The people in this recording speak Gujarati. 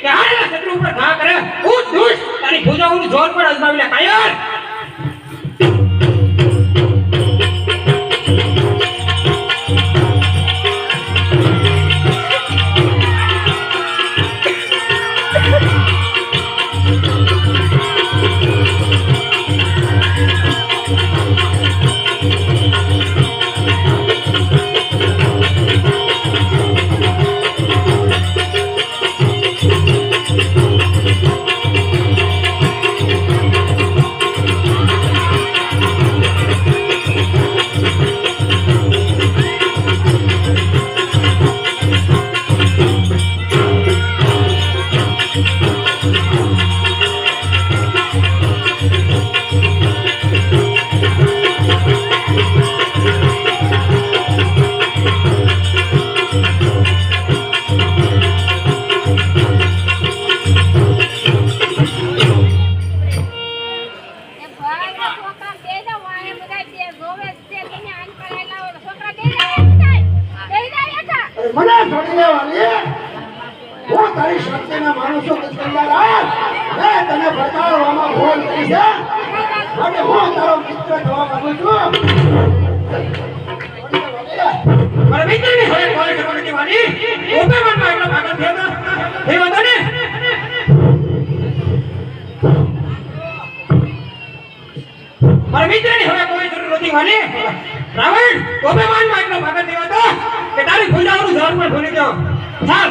કે હારેલા શત્રુ ઉપર ઘા કરે ઉઠ દુષ્ટ તારી ભુજાઓનું જોર પણ અજમાવી લે કાયર રાવણ કોપે માન માં એટલો ભાગત દેવા તો કે તારી ભૂજાઓનું જોર પર ભૂલી જાઓ ચાલ